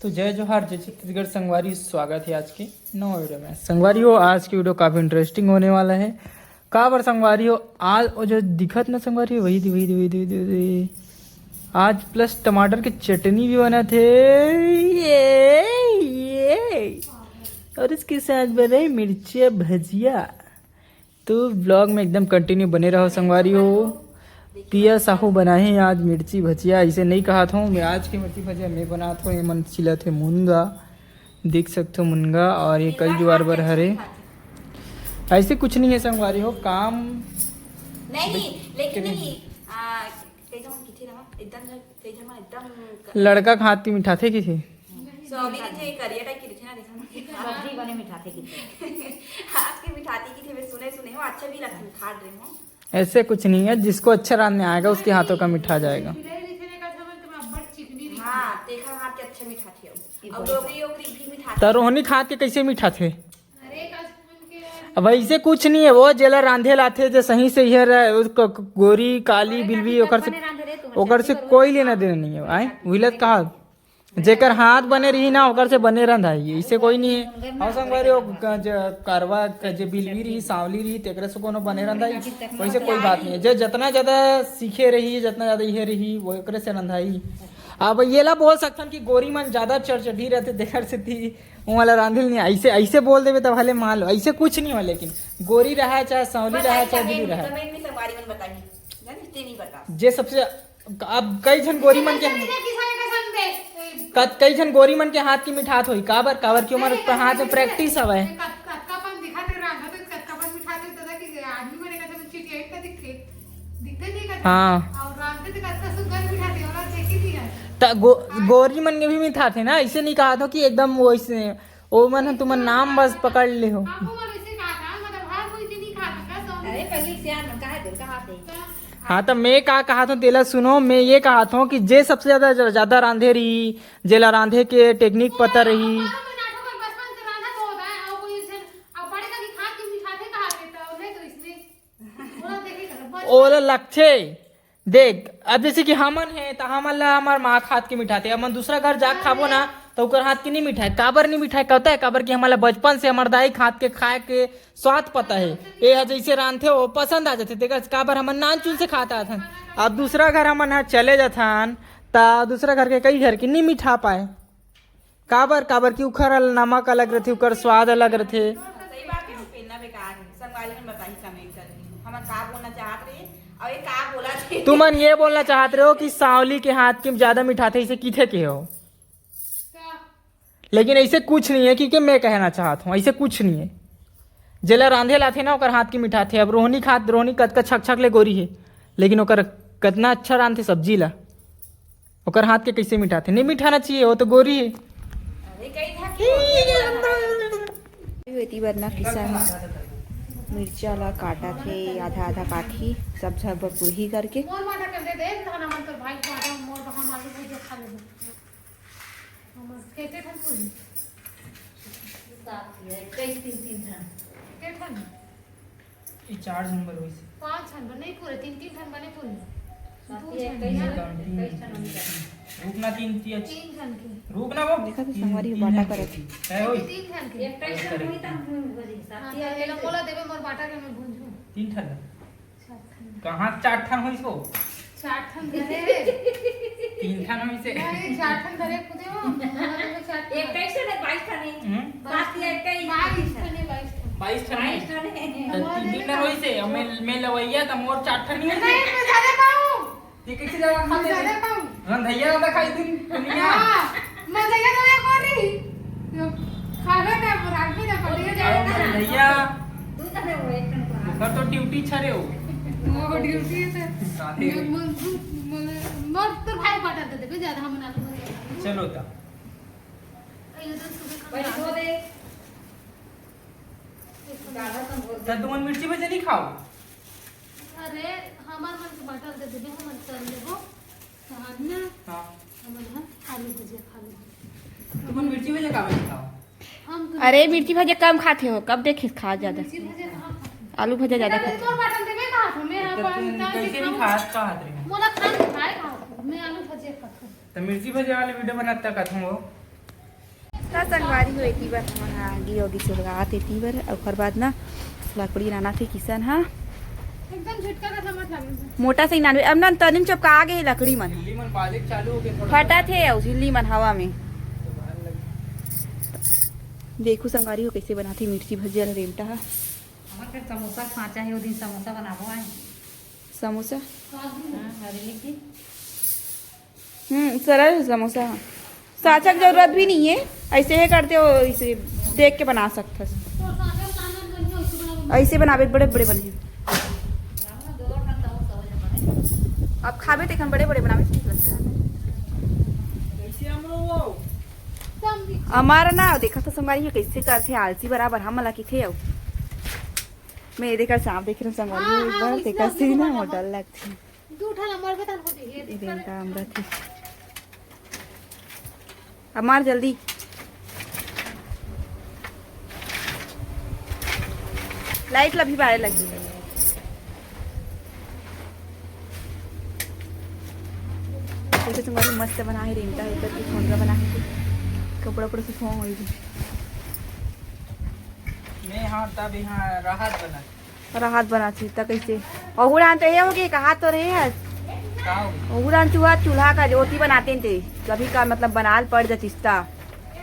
तो जय जोहार जय छत्तीसगढ़ संगवारी, स्वागत है आज के नौ वीडियो में। संगवारी हो, आज की वीडियो काफ़ी इंटरेस्टिंग होने वाला है। कहाँ पर संगवारी हो, आज वो जो दिखत ना संगवारी हो वही आज प्लस टमाटर की चटनी भी बना थे ये और इसके साथ बने मिर्ची भजिया। तो ब्लॉग में एकदम कंटिन्यू बने रहो संगवारी हो। पिया साहू बनाए हैं आज मिर्ची भजिया। इसे नहीं कहा था मैं, आज की मिर्ची भजिया मैं बना था। ये मन चिला थे मुनगा, देख सकते हो मुनगा, और ये कल जुआर बर हरे। ऐसे कुछ नहीं है संगवारी हो, काम नहीं लेकिन नहीं लड़का के हाथ की मिठा थे किसी सब्जी बने मिठाते की आपकी मिठाती की थे वे सुने हो अच्छा भी लगता है खा रहे हो। ऐसे कुछ नहीं है, जिसको अच्छा रांधने आएगा उसके हाथों का मिठा जाएगा। हाँ, देखा हाथ के अच्छा मिठा थे और डोगरी ओगरी भी मिठा थे। तो रोहनी खा के कैसे मिठा थे? अब ऐसे कुछ नहीं है, वो जेला रांधे लाते जो सही से ही रहे, उसको गोरी काली बिलवी ओकर से कोई लेना देना नहीं है। आए विलत कहा जेकर हाथ बने रही ना ओकर से बने रंधाई, इससे कोई नहीं है। और संगवारी हो कारवा जे बिलवी रही सांवली रही तेकरे से कोनो बने रंधाई, वैसे कोई बात नहीं है। जो जितना ज्यादा सीखे रही जितना ज्यादा ये रही वो एकरे से रंधाई। अब ये ला बोल सकथन कि गोरी मन ज्यादा चढ़ी रहते देकर से थी वाला रांधिल नहीं, ऐसे ऐसे बोल देवे तब भले मान लो, ऐसे कुछ नहीं हो। लेकिन गोरी रहा चाहे सांवली रहा चाहे बिली रहा, जे सबसे अब कई जन गोरी मन के हाथ की मिठात हुई काबर काबर की उम्र पर हाथ में प्रैक्टिस हवे। हाँ गोरी मन के भी मिठा थे ना, ऐसे नहीं कहा था कि एकदम वो ऐसे वो मन तुम नाम बस पकड़ ले हो। हाँ तो मैं कहा था तेला सुनो, मैं ये कहा था कि जे सबसे ज्यादा रांधे रही, जेला रांधे के टेक्निक पता रही। ओला लक्ष्य देख, अब जैसे कि हमन है तो हमन ला हमार माँ हाथ के मिठाते, हमन दूसरा घर जाके खाबो ना तो ओकर हाथ के नहीं मिठाई। काबर नहीं मिठाई कहता है, काबर की हमारा बचपन से हमार दाई हाथ के खाए के स्वाद पता है। ये जैसे रांधते हो पसंद आ जाते देखा, काबर हमन नान चूल से खाता था। अब दूसरा घर हमन यहाँ चले जाथन ता दूसरा घर के कई घर की नहीं मिठा पाए, काबर काबर की उखर नमक अलग रहते, उकर स्वाद अलग रहते। तुमन ये बोलना चाहते रहे हो कि सांवली के हाथ के ज्यादा मिठाते इसे किथे के हो, लेकिन ऐसे कुछ नहीं है। क्योंकि मैं कहना चाहता हूँ ऐसे कुछ नहीं है। जेला रांधे लाथे ना ओकर हाथ की मिठाते। अब रोहनी कतका छक छक ले गोरी है, लेकिन ओकर कितना अच्छा रांधते सब्जी ला, ओकर हाथ के कैसे मिठाते? नहीं मिठाना चाहिए, वो तो गोरी है। मिर्चा ला काटा थे आधा आधा काठी सब सब पुरही करके चार नंबर हुई 5 ठन बने पूरे 3 ठन बने पूरे रुकना 3 ठन के रुकना वो देखा तो संगवारी बाटा करत है ओए 3 ठन के ये बोला देवे मोर बाटा के मैं भूंजू 3 ठन कहां 4 ठन होई सो 4 ठन करे 3 ठन होई से नहीं 4 ठन करे खुदे हो एक कैसे ने 22 ठन है बात ये कई 22 ठन 22 ठन 3 ठन होई से मैं लवैया त मोर 4 ठन नहीं नहीं मैं ज्यादा पाऊं ये कैसे जगह हम खाते ज्यादा पाऊं रंधैया वाला खाई दिन दुनिया मैं जगह तो ये कर रही खावे ना रात में ना पड़े जाए रंधैया तू तो वो एक ठन कर तो ड्यूटी छरे हो वो ड्यूटी से मोर तो भाई बाटा दे दे ज्यादा हम ना चलो ता भाई दो दे तो तुम मिर्ची भजिया नहीं खाओ? अरे हमार मन के बाटा दे दे हम कर लेबो ना। हां हम आलू भुजिया खा लेबो। तुम मिर्ची भजिया खाओ? हम अरे मिर्ची भजिया कम खाते हो, कब देखे खा ज्यादा मिर्ची भुजिया खा आलू भजिया ज्यादा खाते मोर बाटा दे मैं खा मैं कैसे नहीं खात का हाथ रे मोला खान खाए खा मैं आलू भुजिया खा। तो मिर्ची भजिया वाले वीडियो बनाता का तुम वो ता संगवारी हो एती बार हमन आगी ओगी सुलगात एती बार ओकर बाद ना लकड़ी लाना थे किसन हा एकदम झटका का समझ लगे मोटा से 99 अब ना तनिम चपका गे लकड़ी मन दिल्ली मन बालिक चालू हो गए फटा थे और हिल्ली मन हवा में। देखो संगवारी हो कैसे बनाती मिर्ची भजिया रेमटा हा हमारे घर समोसा खाचा है, वो दिन समोसा बनाबो है। समोसा हाँ, अरे लेकिन सरल समोसा साचा की जरूरत भी नहीं है, ऐसे ही करते हो, इसे देख के बना सकते हो। तो सागर सामान बनी हो इसको बना ऐसे बनावे बड़े बड़े बने बनाबो दो ठन तो हो जाए। अब खावे तो बड़े बड़े बनावे ठीक लगता है। दम हमारा ना देखा तो संगवारी कैसे करते आलसी बराबर हम मला किथे हो मैं देखा सांप देख रहा संगवारी एक बार देखा सी ना वो डर लगती दूठा नंबर पे तन होती है ये देखा हमरा थी हमार जल्दी लाइट लभी बारे लगी जैसे तुम्हारी मस्त बना ही रेंटा इधर की फोन का बना के कपड़ा कपड़ा से फोन हुई मैं हाँ तब यहाँ राहत बना और हाथ बना थी तक कैसे और उड़ान तो ये हो गई कहा तो रहे है का हो गई? उड़ान चूहा चूल्हा का रोटी बनाते थे कभी का मतलब बनाल पड़ जातिस्ता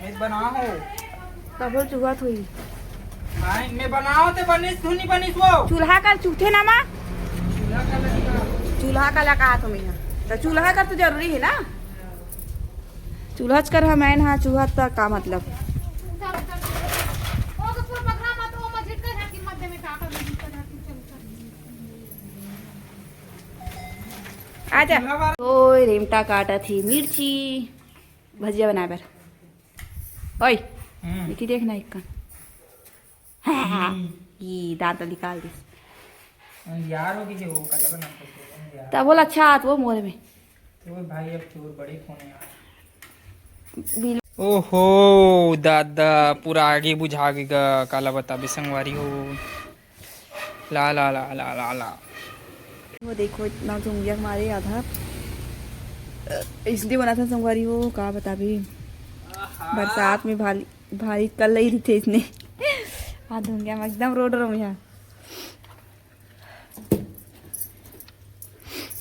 मैं बनाओ कब चूहा थोड़ी हाँ मैं बनाओ तो बनिस तू नहीं बनिस वो चूल्हा का चूठे ना माँ चूल्हा का लगेगा चूल्हा का लगा तुम्हें तो चूल्हा का तो जरूरी है ना चूल्हा कर हमें हाँ चूहा तक का मतलब तब ओ तो पूरा पकड़ा मत वो मत झटका झाकी मध्य में काटा नहीं कर चल आजा ओए रेमटा काटा थी मिर्ची भजिया बना बर ओए इति देखना एक का ये दांत निकाल दे यार हो कि वो कल बना यार तब बोला अच्छा हाथ वो मोरे में तो भाई अब चोर बड़े फोन यार बिल ओहो दादा पूरा आगे बुझा गएगा काला बता भी संगवारी हो ला ला ला ला ला ला वो देखो इतना झुंगिया मारे आधा इसलिए बना था संगवारी हो का बता भी बरसात में भारी भारी कल ही थे इसने हाथ धुंगिया में एकदम रोड रहा यहाँ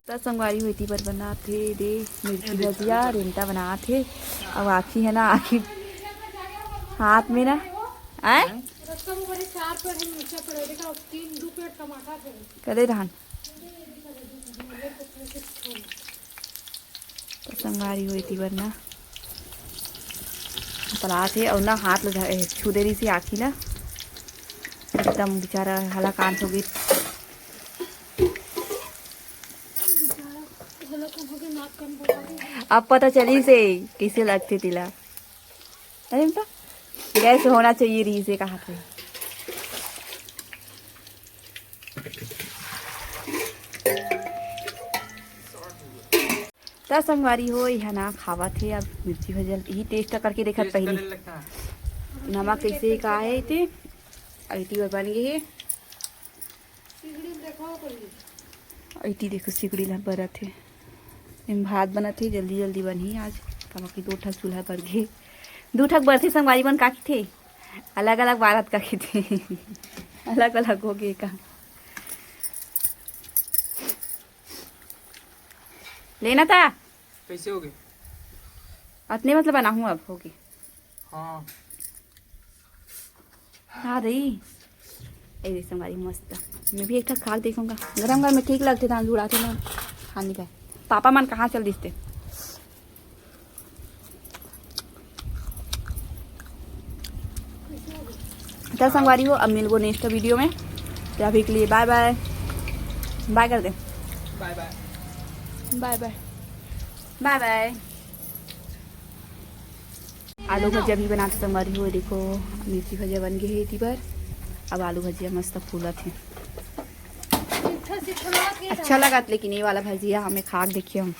तो संगवारी हुई थी पर बनाते दे मिर्ची भजिया रेंटा बनाते अब आखी है ना आखी हाथ में ना आए रस्ता में बड़े 4 पेड़ है नीचे पड़े देखा 2 पेड़ टमाटर थे कदे धान तो संगवारी हुई थी वरना पलाते और ना हाथ लगा छू दे रही सी आखी ला एकदम बेचारा हला कान हो गई हलो कम हो गए नाक कम हो गई अब पता चली से कैसे लगते तिला अरे तो गैस होना चाहिए रही से कहा थे तो संगवारी हो यहाँ ना खावा थे अब मिर्ची भजल ही टेस्ट करके देखा पहले नमक कैसे का है थे ऐती बन गई है सिगड़ी देखो करी ऐती देखो सिगड़ी ला बरा थे इन भात बना थे जल्दी जल्दी बनी आज कमा की 2 ठक चूल्हा पर गए 2 ठक बरथे संगवारी बन काकी थे अलग अलग बारात काकी थे अलग अलग हो गए का लेना था कैसे हो गए अतने मतलब बना हूँ अब हो गए हाँ हाँ रही ए देख संगवारी मस्त मैं भी एक ठक खा के देखूंगा गरम गरम में ठीक लगते था जुड़ाते ना खाने का पापा मन कहाँ चल दिखते तो संगवारी हो अब मिल गो नेक्स्ट वीडियो में तो अभी के लिए बाय बाय बाय कर दे bye bye bye bye bye bye आलू भजिया भी बनाते संगवारी हो देखो मिर्ची भजिया बन गई है थी पर अब आलू भजिया मस्त फूला थे मीठा सिखवा के अच्छा लगा लेकिन ये वाला भजिया हमें खा के देखिए हम